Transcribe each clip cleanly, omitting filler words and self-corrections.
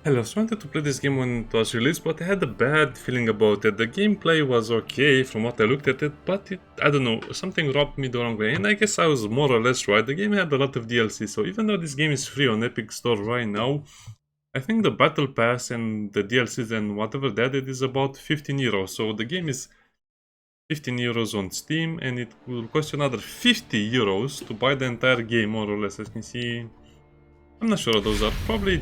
Hello, so I wanted to play this game when it was released, but I had a bad feeling about it. The gameplay was okay from what I looked at it, but I don't know, something rubbed me the wrong way, and I guess I was more or less right. The game had a lot of DLC, so even though this game is free on Epic Store right now, I think the Battle Pass and the DLCs and whatever they added is about 15 euros. So the game is 15 euros on Steam, and it will cost you another 50 euros to buy the entire game, more or less. As you can see, I'm not sure what those are. Probably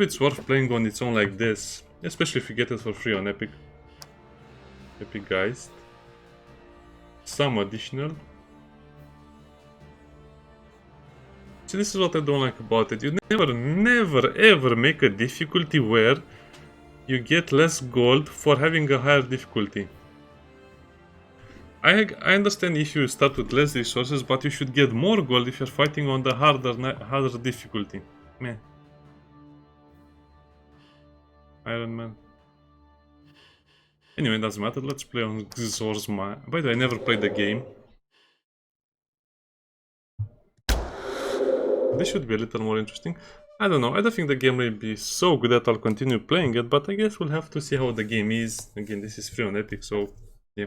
it's worth playing on its own like this, especially if you get it for free on Epic. Epic guys. Some additional. See, this is what I don't like about it. You never ever make a difficulty where you get less gold for having a higher difficulty. I understand if you start with less resources, but you should get more gold if you're fighting on the harder difficulty. Meh. Iron Man. Anyway, doesn't matter. Let's play on Zorzma. By the way, I never played the game. This should be a little more interesting. I don't know. I don't think the game will be so good that I'll continue playing it, but I guess we'll have to see how the game is. Again, this is free on Epic, so yeah.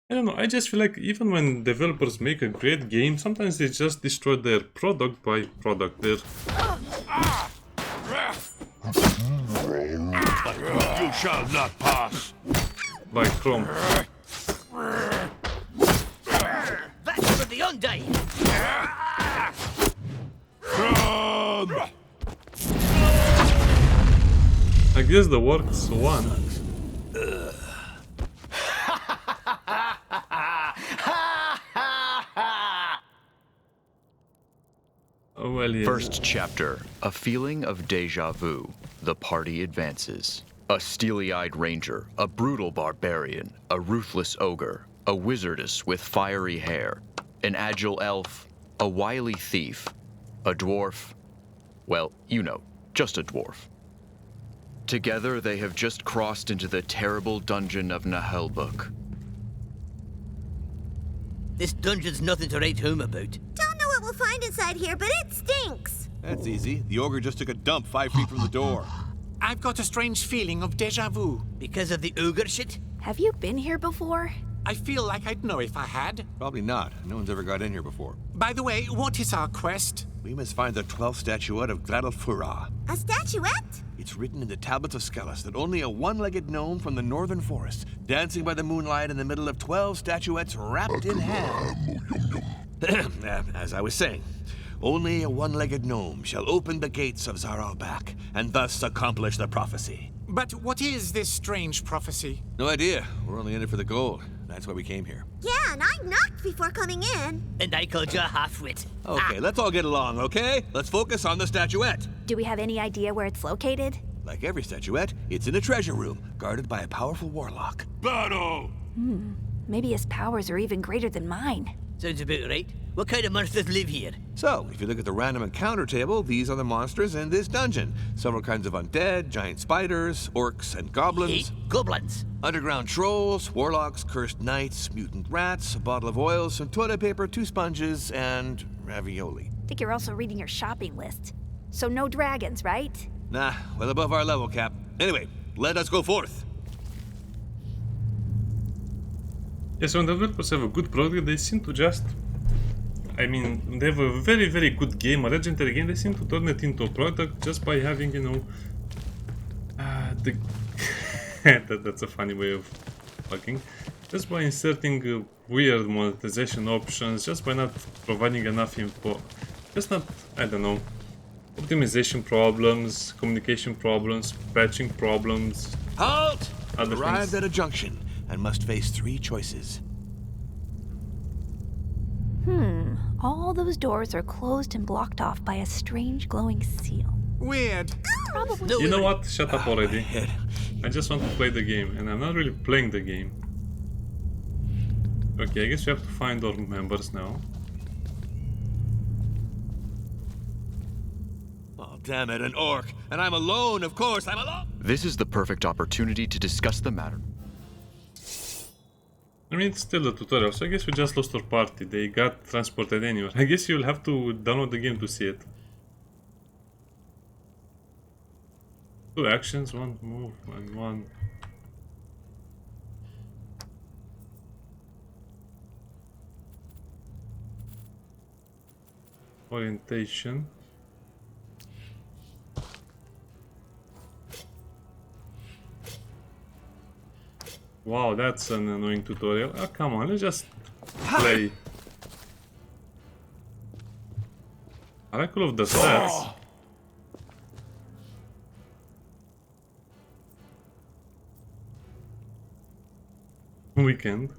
I don't know. I just feel like even when developers make a great game, sometimes they just destroy their product by product. Their You shall not pass. like Chrome. That's for the undying. Come! I guess the works one. Oh, well, yes. First chapter, a feeling of deja vu. The party advances. A steely-eyed ranger, a brutal barbarian, a ruthless ogre, a wizardess with fiery hair, an agile elf, a wily thief, a dwarf. Well, you know, just a dwarf. Together, they have just crossed into the terrible Dungeon of Naheulbeuk. This dungeon's nothing to write home about. Don't know what we'll find inside here, but it stinks. That's easy. The ogre just took a dump 5 feet from the door. I've got a strange feeling of deja vu. Because of the ogre shit? Have you been here before? I feel like I'd know if I had. Probably not. No one's ever got in here before. By the way, what is our quest? We must find the 12th statuette of Gladalfura. A statuette? It's written in the tablets of Skellis that only a one-legged gnome from the northern forest, dancing by the moonlight in the middle of 12 statuettes wrapped in ham. As I was saying, only a one-legged gnome shall open the gates of Zaralbak, and thus accomplish the prophecy. But what is this strange prophecy? No idea. We're only in it for the gold. That's why we came here. Yeah, and I knocked before coming in. And I called you a half-wit. Okay, let's all get along, okay? Let's focus on the statuette. Do we have any idea where it's located? Like every statuette, it's in a treasure room, guarded by a powerful warlock. Battle! Maybe his powers are even greater than mine. Sounds about right. What kind of monsters live here? So, if you look at the random encounter table, these are the monsters in this dungeon. Several kinds of undead, giant spiders, orcs, and goblins. Hey, goblins. Underground trolls, warlocks, cursed knights, mutant rats, a bottle of oil, some toilet paper, 2 sponges, and ravioli. I think you're also reading your shopping list. So no dragons, right? Nah, well above our level, Cap. Anyway, let us go forth. Yes, when developers have a good product, they seem to just... I mean, they have a very, very good game, a legendary game, they seem to turn it into a product just by having, you know... the... that's a funny way of talking. Just by inserting weird monetization options, just by not providing enough info. Just not, I don't know, optimization problems, communication problems, patching problems. Halt! Other Arrived things. at a junction and must face 3 choices. All those doors are closed and blocked off by a strange glowing seal. Weird. Probably. No, You know what? Shut up already. Head. I just want to play the game, and I'm not really playing the game. Okay, I guess we have to find our members now. Oh, damn it, an orc. And I'm alone, of course, I'm alone! This is the perfect opportunity to discuss the matter. I mean, it's still a tutorial, so I guess we just lost our party. They got transported anywhere. I guess you'll have to download the game to see it. 2 actions, 1 move, and 1. Orientation. Wow, that's an annoying tutorial. Oh, come on, let's just play. I like all of the stats. Weekend.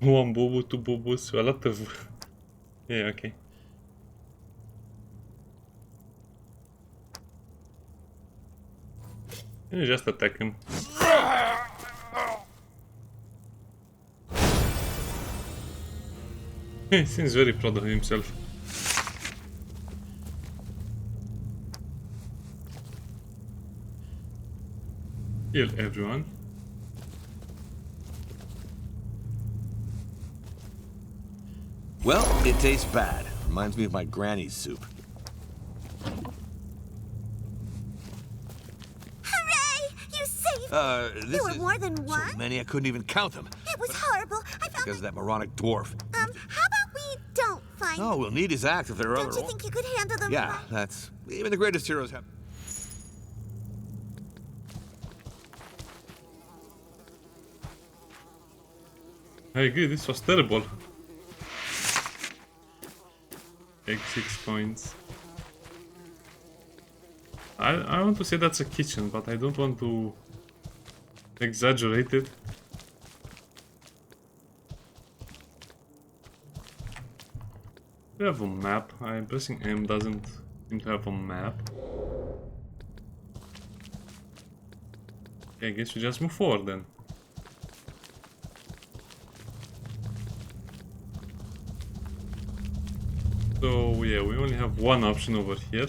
One boo-boo, 2 boo-boos, a lot of... Yeah, okay. Can you just attack him? He seems very proud of himself. Heal everyone. Well, it tastes bad. Reminds me of my granny's soup. Hooray! You saved This There were is more than one? so many I couldn't even count them. It was horrible. I found Because of that moronic dwarf. how about we don't find Oh, we'll need his axe if there are Don't other... you think you could handle them? Yeah, that's... Even the greatest heroes have... I agree, this was terrible. Take 6 points. I want to say that's a kitchen, but I don't want to exaggerate it. We have a map. I'm pressing M doesn't seem to have a map. Okay, I guess we just move forward then. So yeah, we only have one option over here.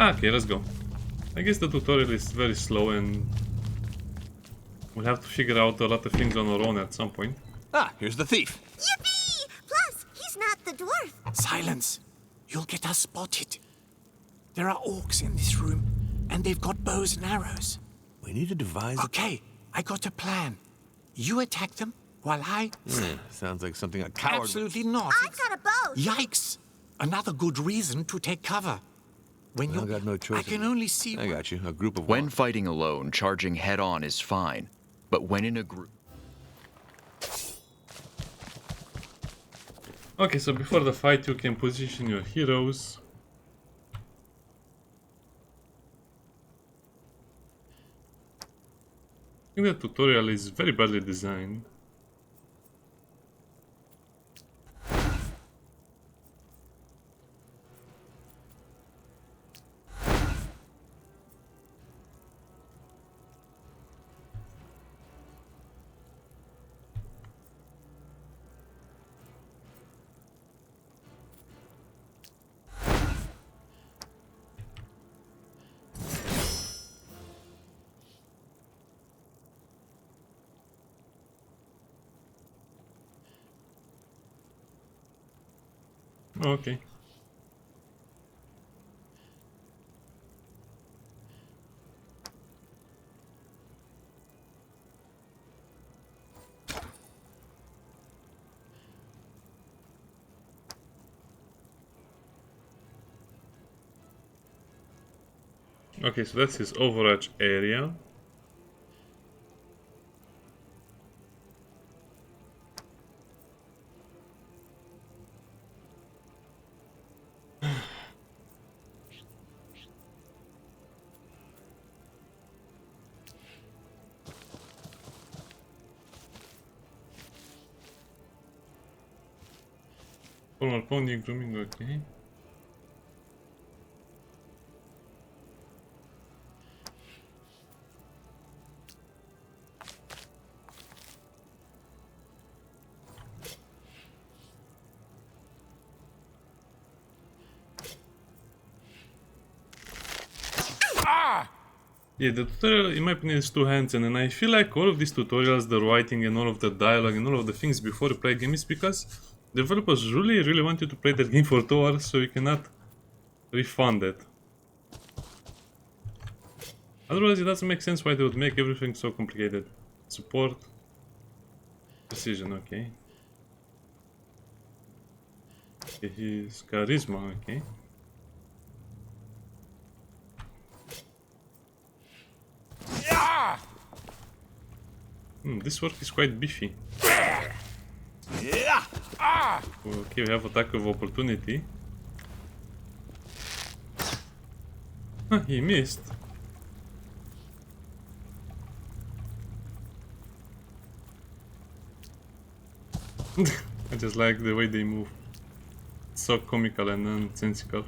Okay, let's go. I guess the tutorial is very slow and we'll have to figure out a lot of things on our own at some point. Ah, here's the thief. Yippee! Plus, he's not the dwarf. Silence. You'll get us spotted. There are orcs in this room, and they've got bows and arrows. We need to devise... Okay, I got a plan. You attack them while I... sounds like something a coward... Absolutely not. I've got a bow. Yikes! Another good reason to take cover. When you... I got no choice. I can only see... I got you. A group of... When fighting alone, charging head-on is fine. But when in a group... Okay, so before the fight you can position your heroes. I think the tutorial is very badly designed. Okay. Okay, so that's his overwatch area. Formal pony grooming, okay. Yeah, the tutorial, in my opinion, is too hands-on, and I feel like all of these tutorials, the writing and all of the dialogue and all of the things before you play a game is because developers really, really want you to play that game for 2 hours, so you cannot refund it. Otherwise, it doesn't make sense why they would make everything so complicated. Support, precision, okay. Okay, his charisma, okay. This work is quite beefy. Okay, we have attack of opportunity. Huh, he missed. I just like the way they move. It's so comical and nonsensical.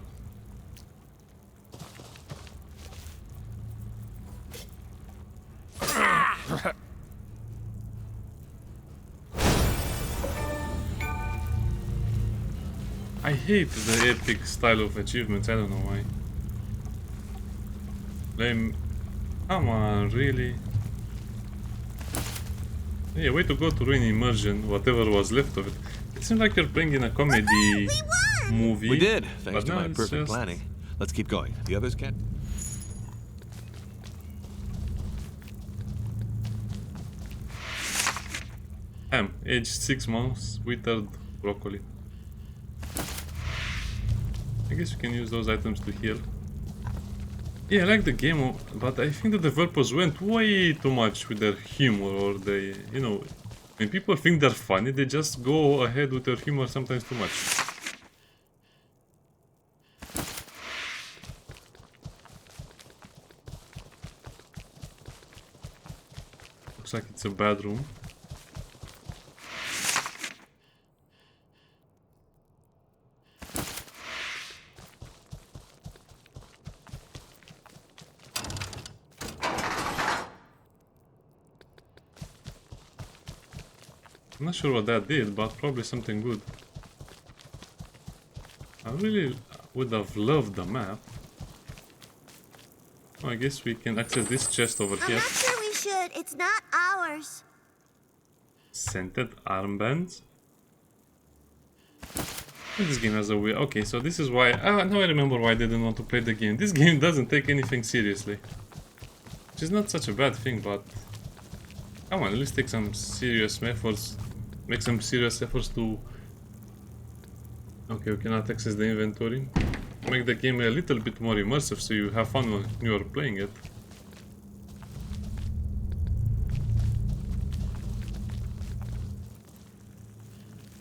I hate the epic style of achievements, I don't know why. Lame. Come on, really? Yeah, way to go to ruin immersion, whatever was left of it. It seems like you're playing in a comedy movie. We did, thanks but to now my it's perfect just... planning. Let's keep going. The others can't. Aged 6 months, withered broccoli. I guess you can use those items to heal. Yeah, I like the game, but I think the developers went way too much with their humor, or they, you know, when people think they're funny, they just go ahead with their humor sometimes too much. Looks like it's a bad room. I'm not sure what that did, but probably something good. I really would have loved the map. Oh, I guess we can access this chest over I'm here. not sure we should. It's not ours. Scented armbands? This game has a way. Okay, so this is why. Now I remember why I didn't want to play the game. This game doesn't take anything seriously. Which is not such a bad thing, but. Come on, at least take some serious efforts. Make some serious efforts to... Okay, we cannot access the inventory. Make the game a little bit more immersive so you have fun when you are playing it.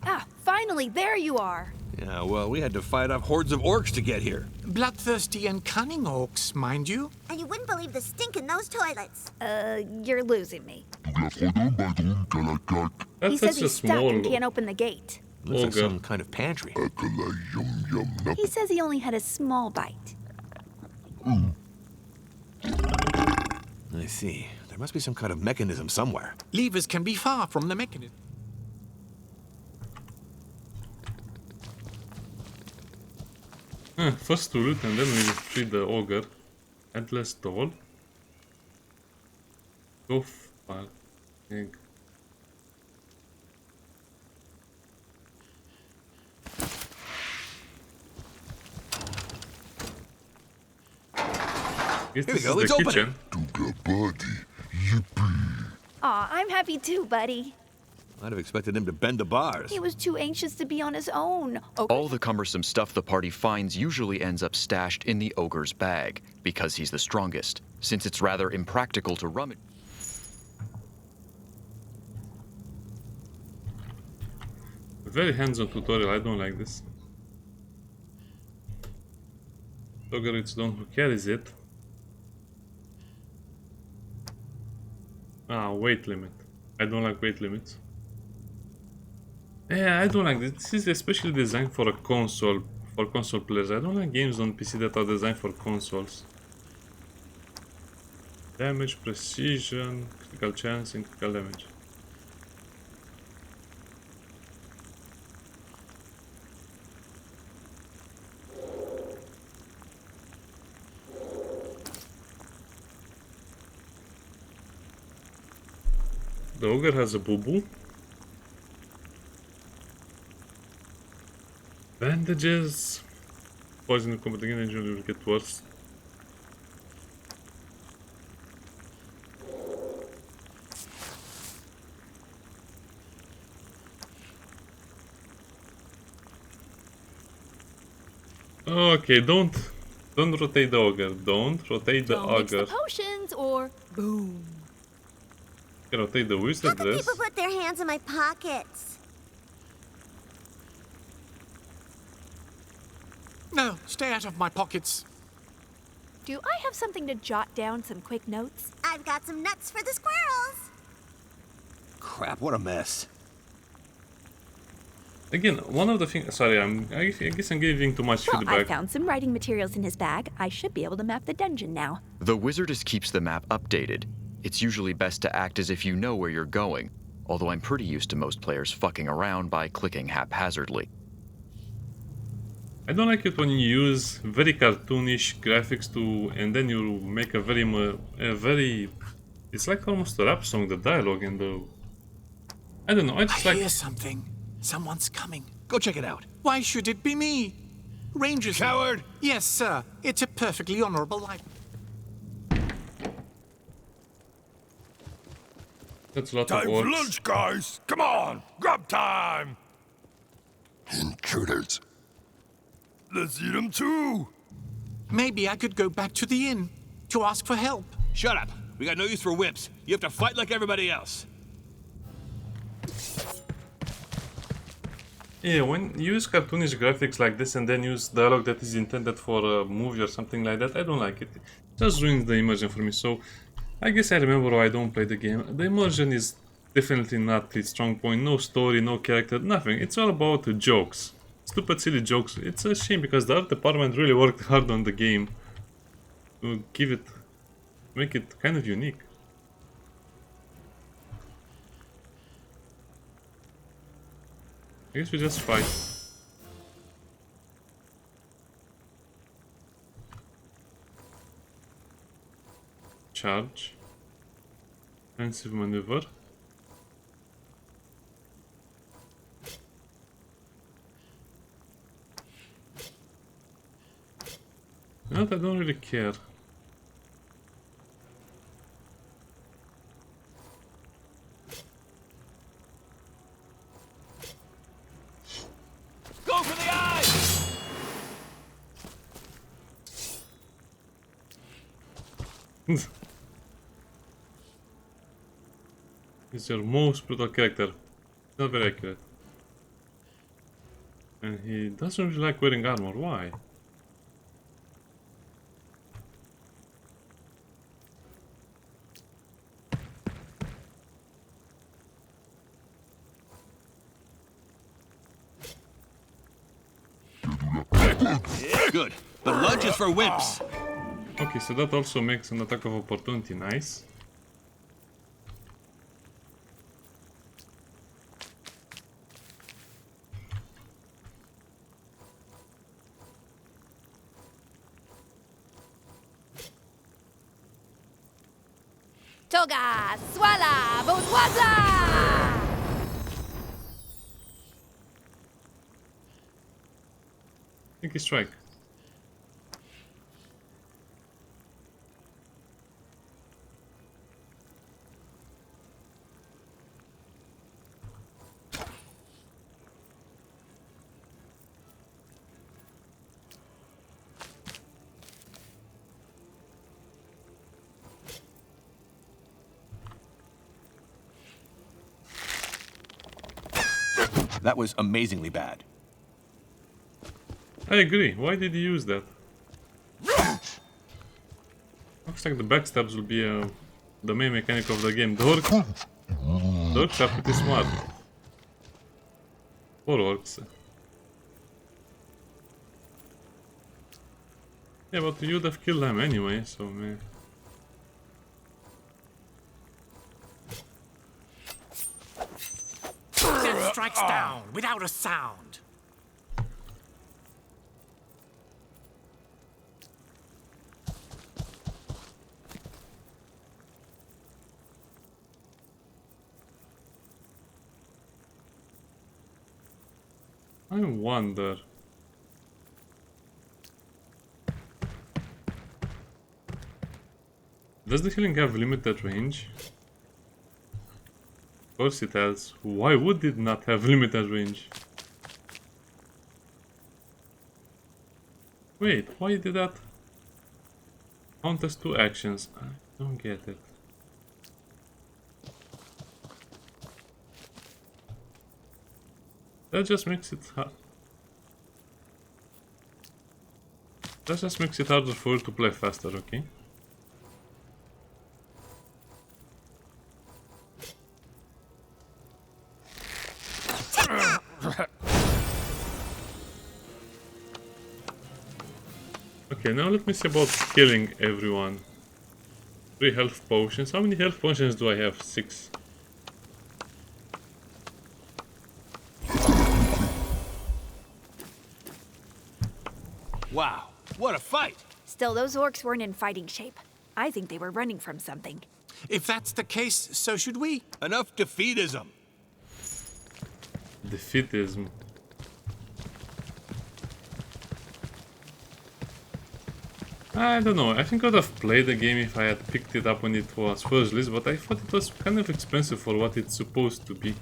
Ah, finally, there you are. Yeah, well, we had to fight off hordes of orcs to get here. Bloodthirsty and cunning orcs, mind you. And you wouldn't believe the stink in those toilets. You're losing me. That's He such says a he's stuck small and can't open the gate. Looks like ogre. some kind of pantry. He says he only had a small bite. I see. There must be some kind of mechanism somewhere. Levers can be far from the mechanism. First to loot and then we free the ogre. Endless doll. Golf bag. Egg. Guess Here we this go, is let's the open it. kitchen. Aw, I'm happy too, buddy. I'd have expected him to bend the bars. He was too anxious to be on his own. Oh, All the cumbersome stuff the party finds usually ends up stashed in the ogre's bag, because he's the strongest, since it's rather impractical to rummage. Very hands-on tutorial, I don't like this. Ogre, it's the one who carries it. Ah, weight limit. I don't like weight limits. Yeah, I don't like this. This is especially designed for a console, for console players. I don't like games on PC that are designed for consoles. Damage, precision, critical chance, and critical damage. The ogre has a boo-boo. Bandages. Poison in combat again, injury will get worse. Okay, don't rotate the ogre. Don't rotate the Don't mix the ogre. potions or boom. Rotate the How wizard come dress. people put their hands in my pockets? No, stay out of my pockets. Do I have something to jot down some quick notes? I've got some nuts for the squirrels. Crap, what a mess. Again, one of the things. Sorry, I guess I'm giving too much Well, I feedback. found some writing materials in his bag. I should be able to map the dungeon now. The wizardess keeps the map updated. It's usually best to act as if you know where you're going, although I'm pretty used to most players fucking around by clicking haphazardly. I don't like it when you use very cartoonish graphics and then you make a very. It's like almost a rap song. The dialogue and the. I don't know. I just I like. hear something. Someone's coming. Go check it out. Why should it be me? Rangers. Coward! Yes, sir. It's a perfectly honorable life. That's a lot of orcs. Guys! Come on! Grub time! Intruders. Let's eat them too! Maybe I could go back to the inn to ask for help. Shut up. We got no use for whips. You have to fight like everybody else. Yeah, when you use cartoonish graphics like this and then use dialogue that is intended for a movie or something like that, I don't like it. It just ruins the immersion for me. So I guess I remember why I don't play the game. The immersion is definitely not its strong point. No story, no character, nothing. It's all about the jokes. Stupid, silly jokes. It's a shame because the art department really worked hard on the game to make it kind of unique. I guess we just fight. Charge. Offensive maneuver. No, I don't really care. Go for the eyes! He's your most brutal character. Not very accurate. And he doesn't really like wearing armor. Why? Good. The lunge is for wimps. Okay, so that also makes an attack of opportunity. Nice. Toga, swala, bourgeoisa! Sneaky strike. That was amazingly bad. I agree. Why did he use that? Looks like the backstabs will be the main mechanic of the game. The orcs are pretty smart. Poor orcs. Yeah, but you'd have killed them anyway, so man. Death strikes down without a sound. I wonder. Does the healing have limited range? Of course it has. Why would it not have limited range? Wait, why did that count as 2 actions? I don't get it. That just makes it hard. That just makes it harder for you to play faster, okay? Okay, now let me see about killing everyone. 3 health potions. How many health potions do I have? 6. Wow, what a fight! Still, those orcs weren't in fighting shape. I think they were running from something. If that's the case, so should we. Enough defeatism. Defeatism. I don't know, I think I would have played the game if I had picked it up when it was first released, but I thought it was kind of expensive for what it's supposed to be.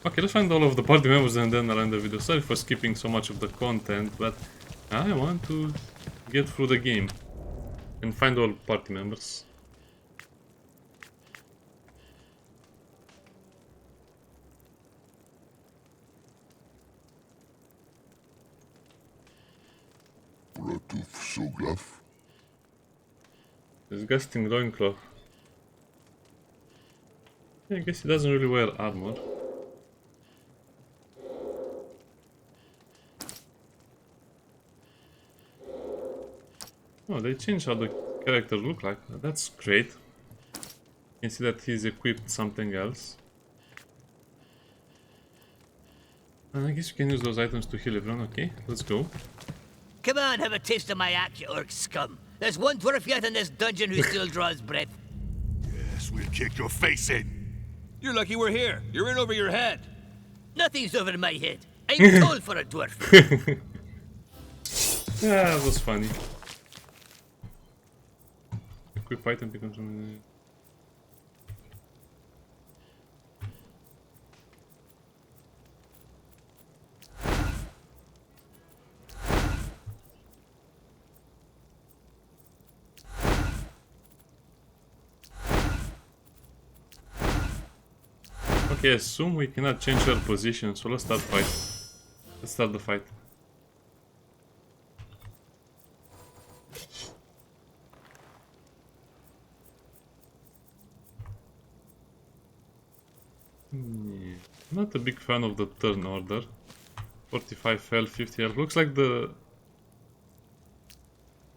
Okay, let's find all of the party members and then I'll end the video. Sorry for skipping so much of the content, but I want to get through the game and find all party members. Disgusting loincloth. I guess he doesn't really wear armor. Oh, they changed how the character look like. That's great. You can see that he's equipped something else. And I guess you can use those items to heal everyone. Okay, let's go. Come on, have a taste of my axe, you orc scum. There's one dwarf yet in this dungeon who still draws breath. Yes, we'll kick your face in. You're lucky we're here. You're in over your head. Nothing's over my head. I'm tall for a dwarf. Yeah, that was funny. Equip item becomes... Okay, assume we cannot change our position, so let's start fight. Let's start the fight. Not a big fan of the turn order. 45 health, 50 health. Looks like the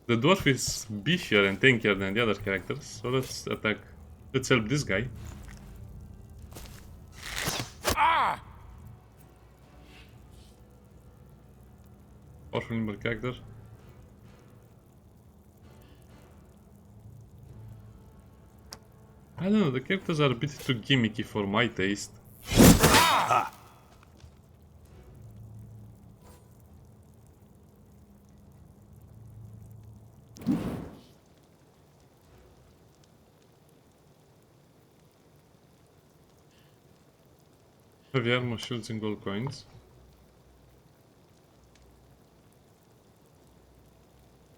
dwarf is beefier and tankier than the other characters. So let's attack. Let's help this guy. Powerful nimble character. I don't know, the characters are a bit too gimmicky for my taste. Heavy armor, shields and gold coins.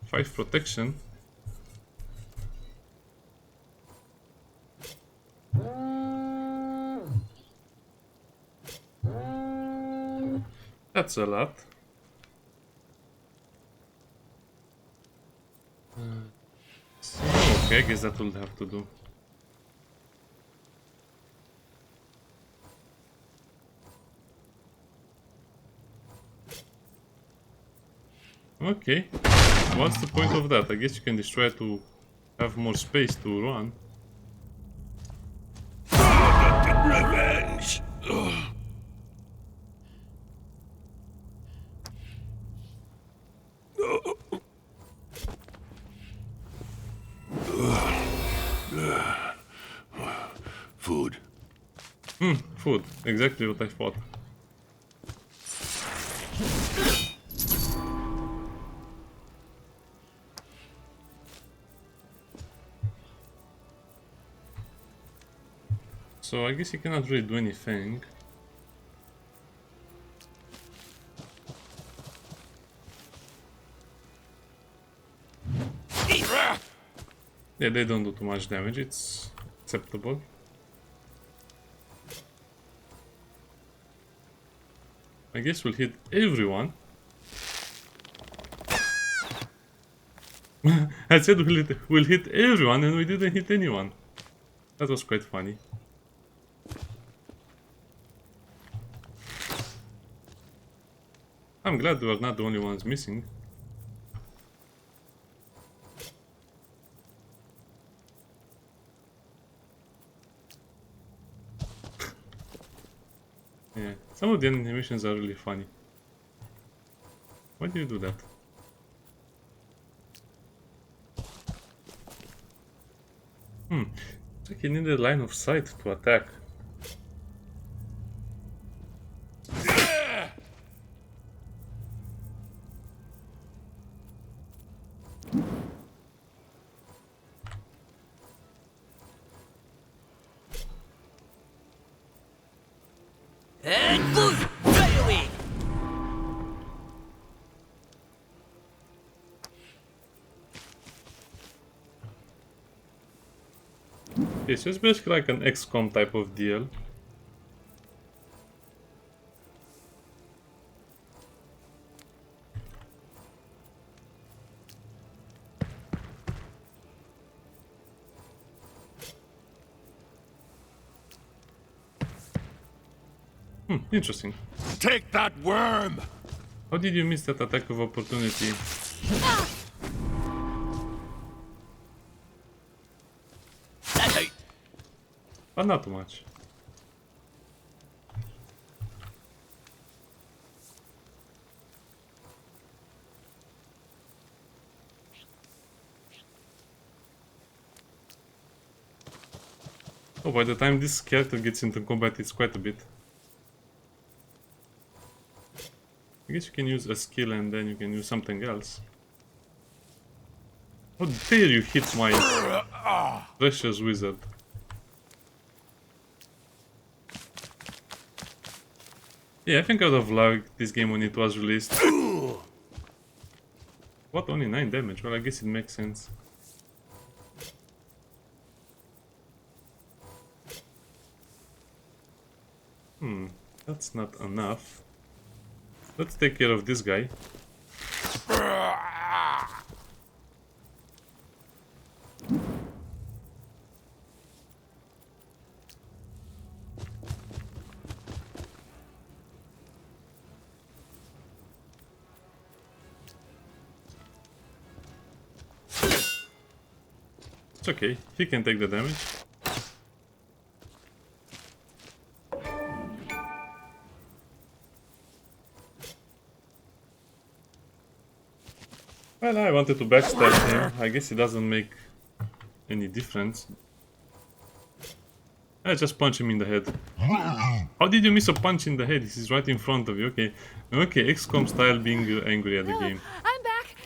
5 protection. That's a lot. Okay, I guess that will have to do. Okay, what's the point of that? I guess you can destroy it to have more space to run. Revenge! Food. Food. Exactly what I thought. So I guess you cannot really do anything. Yeah, they don't do too much damage, it's acceptable. I guess we'll hit everyone. I said we'll hit everyone and we didn't hit anyone. That was quite funny. I'm glad we are not the only ones missing. Yeah, some of the animations are really funny. Why do you do that? It's like you need a line of sight to attack. And move right away. Okay, so it's basically like an XCOM type of deal. Interesting. Take that worm! How did you miss that attack of opportunity? That's out. But not too much. Oh, by the time this character gets into combat, it's quite a bit. I guess you can use a skill and then you can use something else. How dare you hit my precious wizard? Yeah, I think I would have liked this game when it was released. What? Only 9 damage? Well, I guess it makes sense. That's not enough. Let's take care of this guy. It's okay, he can take the damage. Well, I wanted to backstab him. I guess it doesn't make any difference. I just punch him in the head. How did you miss a punch in the head? This is right in front of you. Okay, okay, XCOM style being angry at the game. I'm back.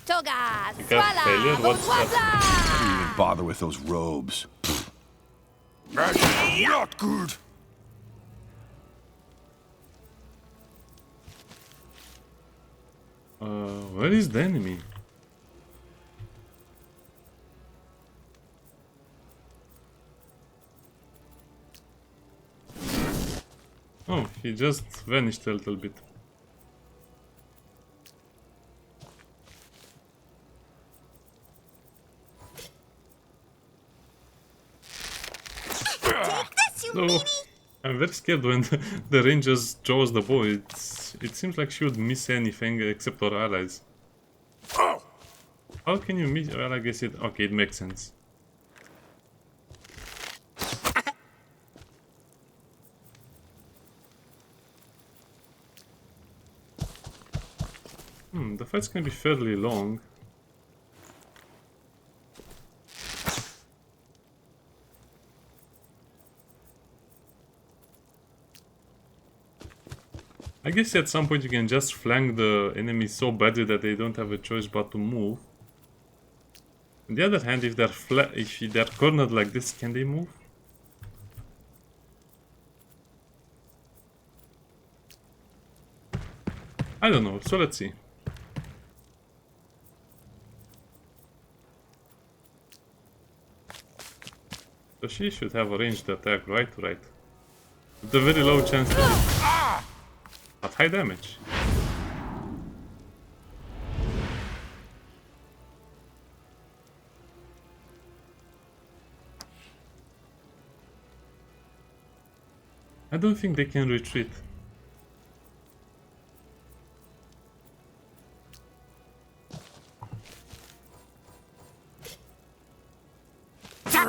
Toga, got failure? swala, What's that? Didn't even bother with those robes. That is not good! Where is the enemy? Oh, he just vanished a little bit. So, I'm very scared when the rangers draws the bow. It seems like she would miss anything except her allies. How can you miss? Well, I guess it. Okay, it makes sense. The fight's gonna be fairly long. I guess at some point you can just flank the enemy so badly that they don't have a choice but to move. On the other hand, if they're cornered like this, can they move? I don't know, so let's see. So she should have a ranged attack, right? Right. With a very low chance to hit. At high damage. I don't think they can retreat.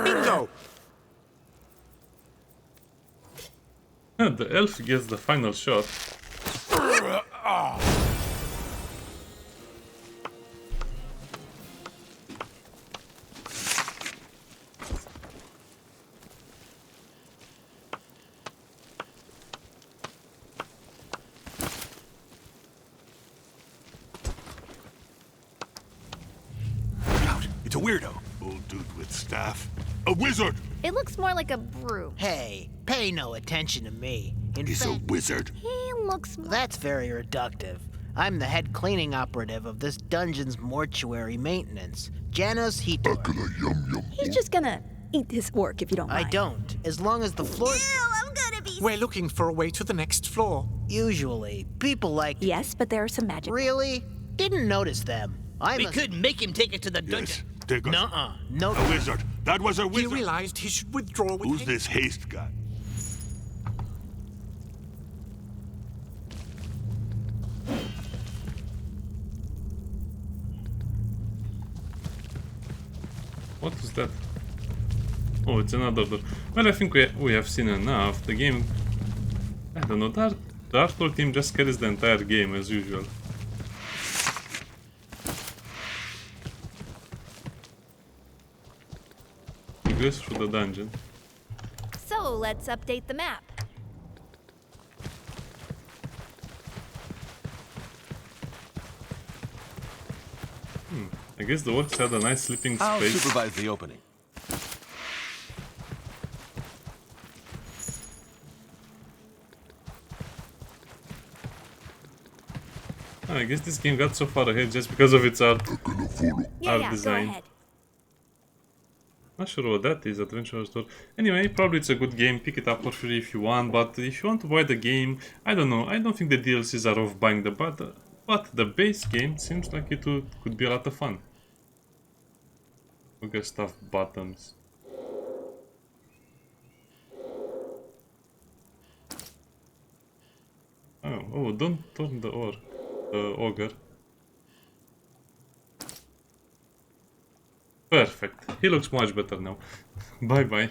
Bingo! The elf gets the final shot. Out. It's a weirdo. Old dude with staff. A wizard! It looks more like a broom. Hey, pay no attention to me. In He's a fact, wizard. He looks more... that's very reductive. I'm the head cleaning operative of this dungeon's mortuary maintenance, Janos Hitor. He's just gonna eat this orc if you don't mind. I don't, as long as the floor. Ew, I'm gonna be... We're looking for a way to the next floor. Usually, people like. Yes, but there are some magic... Really? Didn't notice them. We could make him take it to the dungeon. Yes, take us. Nuh-uh. No. A wizard. That was a He wizard. realized he should withdraw with Who's haste. this haste guy? What is that? Oh, it's another door. Well, I think we have seen enough. The game... I don't know, the artwork team just carries the entire game as usual. He goes through the dungeon. So, let's update the map. I guess the orcs had a nice sleeping I'll space. supervise the opening. I guess this game got so far ahead just because of its art Yeah, design. go ahead. Not sure what that is, Adventure Store. Anyway, probably it's a good game, pick it up for free if you want, but if you want to buy the game, I don't know, I don't think the DLCs are worth buying but the base game seems like it could be a lot of fun. Look at stuff buttons. Oh, don't turn the ogre. Perfect. He looks much better now. Bye bye.